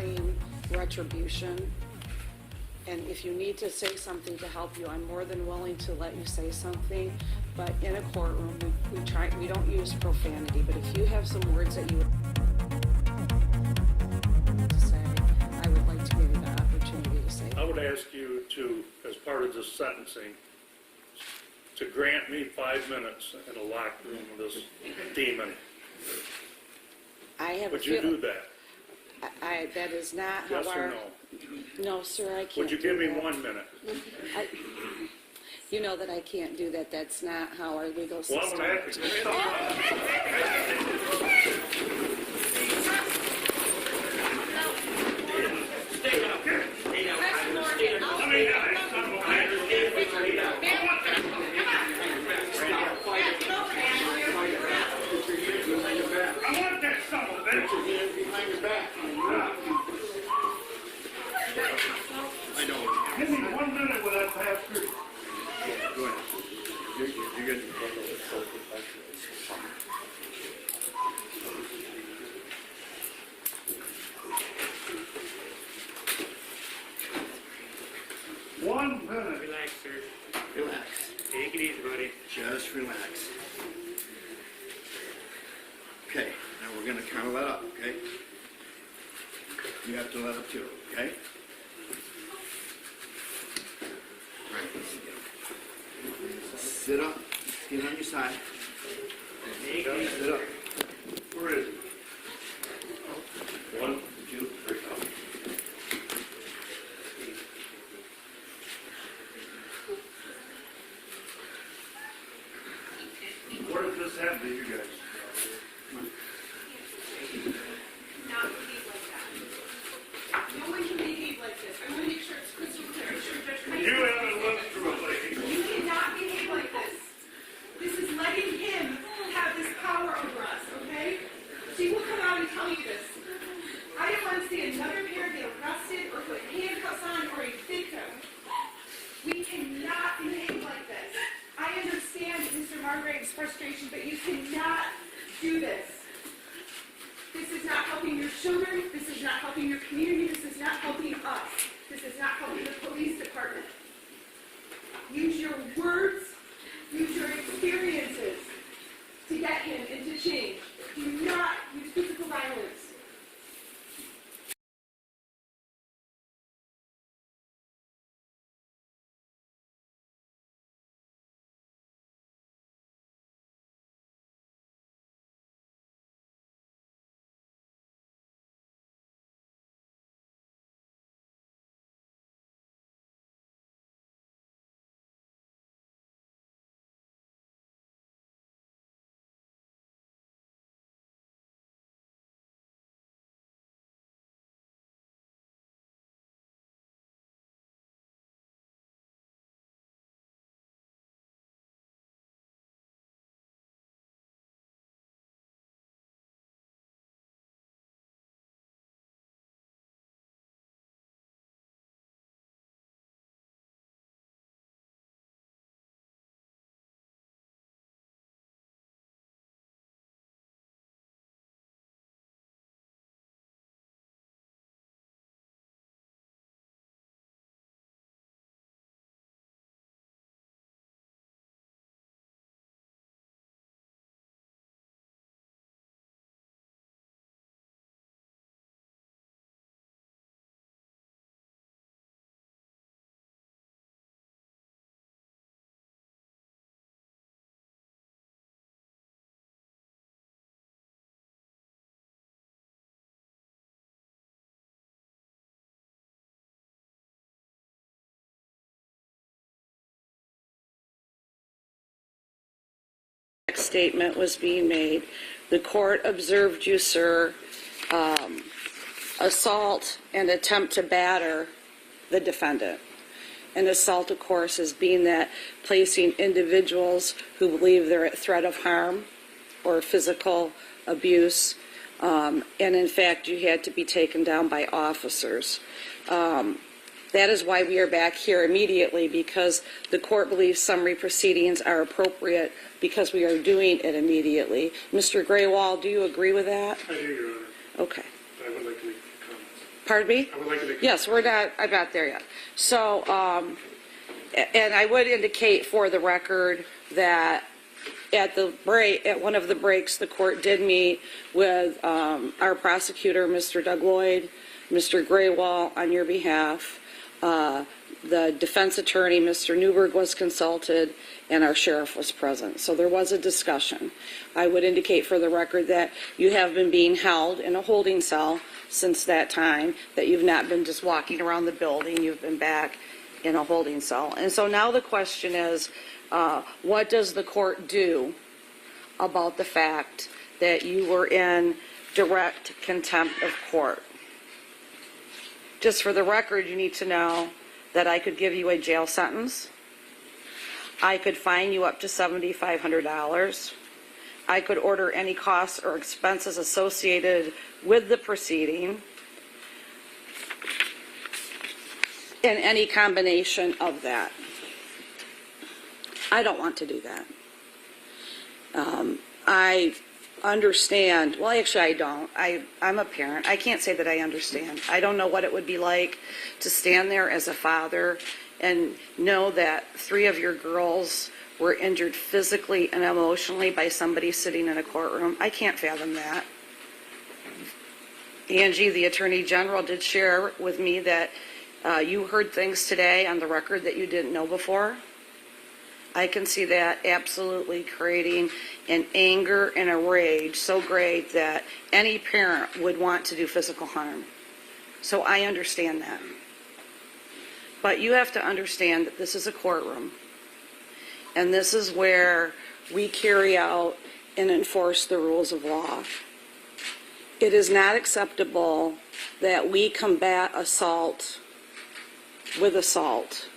regarding retribution. And if you need to say something to help you, I'm more than willing to let you say something. But in a courtroom, we don't use profanity. But if you have some words that you would to say, I would like to give you the opportunity to say. I would ask you to, as part of this sentencing, to grant me 5 minutes in a locked room with this demon. I have Would you do that? That is not Yes how or our... no? No, sir, I can't. Would you give me do that. 1 minute? You know that I can't do that. That's not how our legal system Well, I'm going to have to give you I want that son of a bitch behind your back. I know. Give me 1 minute with that bastard. Go ahead. You're getting One minute. Relax, sir. Relax. Take it easy, buddy. Just relax. Okay, now we're going to kind of let up, okay? You have to let up too, okay? All right. Sit up. Get on your side. Sit up. Where is it? 1, 2, 3, go. What does this have to you guys? Not behave like that. No one can behave like this. I want to make sure it's crystal clear. I'm sure Judge Cunningham. You haven't lived through it, lady. You cannot behave like this. This is letting him have this power over us, okay? She will come out and tell you this. I don't want to see another parent get arrested or put handcuffs on or a victim. We cannot behave like this. I understand Mr. Margraves' frustration, but you cannot do this. This is not helping your children. This is not helping your community. This is not helping us. This is not helping the police department. Use your words. Use your experiences to get him and to change. Do not use physical violence. Statement was being made. The court observed you, sir, assault and attempt to batter the defendant. And assault, of course, is being that placing individuals who believe they're at threat of harm or physical abuse. And in fact, you had to be taken down by officers. That is why we are back here immediately, because the court believes summary proceedings are appropriate because we are doing it immediately. Mr. Graywall, do you agree with that? I do, Your Honor. Okay. I would like to make comments. Pardon me? I would like to. Yes, I'm not there yet. So, and I would indicate for the record that at one of the breaks, the court did meet with our prosecutor, Mr. Doug Lloyd, Mr. Graywall, on your behalf. The defense attorney, Mr. Newberg, was consulted, and our sheriff was present. So there was a discussion. I would indicate for the record that you have been being held in a holding cell since that time, that you've not been just walking around the building, you've been back in a holding cell. And so now the question is, what does the court do about the fact that you were in direct contempt of court? Just for the record, you need to know that I could give you a jail sentence. I could fine you up to $7,500. I could order any costs or expenses associated with the proceeding, and any combination of that. I don't want to do that. I understand, well, actually I don't. I'm a parent. I can't say that I understand. I don't know what it would be like to stand there as a father and know that 3 of your girls were injured physically and emotionally by somebody sitting in a courtroom. I can't fathom that. Angie, the Attorney General, did share with me that you heard things today on the record that you didn't know before. I can see that absolutely creating an anger and a rage so great that any parent would want to do physical harm. So I understand that. But you have to understand that this is a courtroom. And this is where we carry out and enforce the rules of law. It is not acceptable that we combat assault with assault.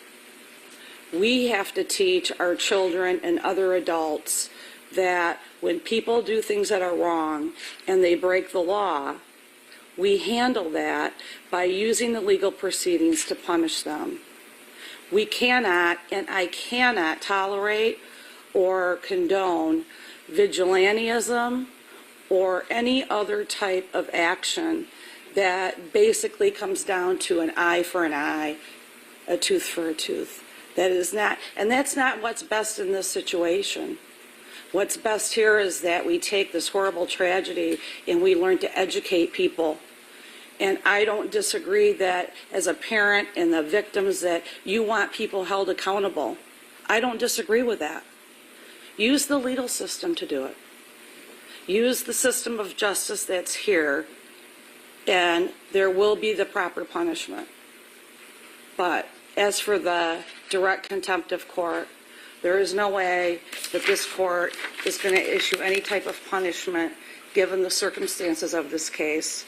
We have to teach our children and other adults that when people do things that are wrong and they break the law, we handle that by using the legal proceedings to punish them. We cannot, and I cannot tolerate or condone vigilantism or any other type of action that basically comes down to an eye for an eye, a tooth for a tooth. That is not, and that's not what's best in this situation. What's best here is that we take this horrible tragedy and we learn to educate people. And I don't disagree that as a parent and the victims that you want people held accountable. I don't disagree with that. Use the legal system to do it. Use the system of justice that's here, and there will be the proper punishment. But as for the direct contempt of court, there is no way that this court is going to issue any type of punishment given the circumstances of this case.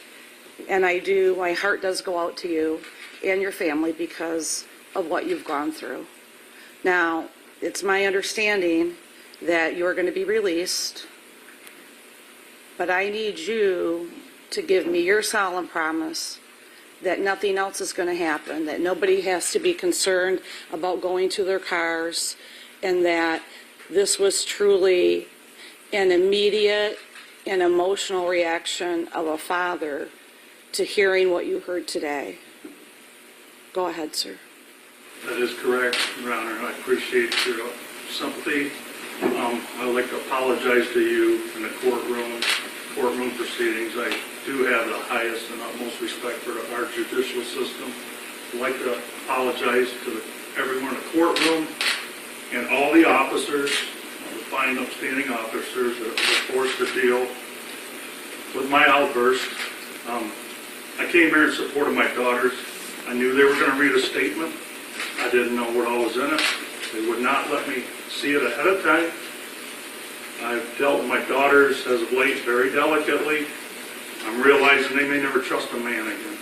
And my heart does go out to you and your family because of what you've gone through. Now, it's my understanding that you're going to be released, but I need you to give me your solemn promise that nothing else is going to happen, that nobody has to be concerned about going to their cars, and that this was truly an immediate and emotional reaction of a father to hearing what you heard today. Go ahead, sir. That is correct, Your Honor. I appreciate your sympathy. I would like to apologize to you in the courtroom proceedings. I do have the highest and utmost respect for our judicial system. I'd like to apologize to everyone in the courtroom and all the officers, the fine upstanding officers that were forced to deal with my outburst. I came here in support of my daughters. I knew they were going to read a statement. I didn't know what all was in it. They would not let me see it ahead of time. I've dealt with my daughters as of late very delicately. I'm realizing they may never trust a man again.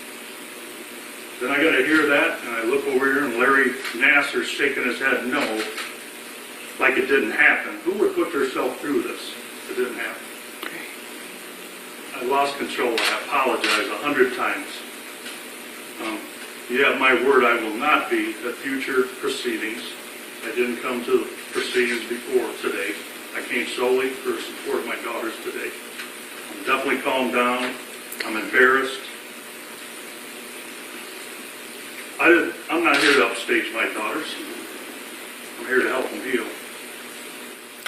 Then I got to hear that, and I look over here, and Larry Nassar's shaking his head no, like it didn't happen. Who would put themselves through this if it didn't happen? I lost control. I apologize 100 times. You have my word, I will not be at future proceedings. I didn't come to the proceedings before today. I came solely for support of my daughters today. I'm definitely calmed down. I'm embarrassed. I'm not here to upstage my daughters. I'm here to help them heal.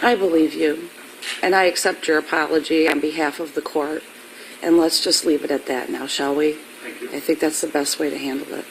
I believe you, and I accept your apology on behalf of the court. And let's just leave it at that now, shall we? Thank you. I think that's the best way to handle it.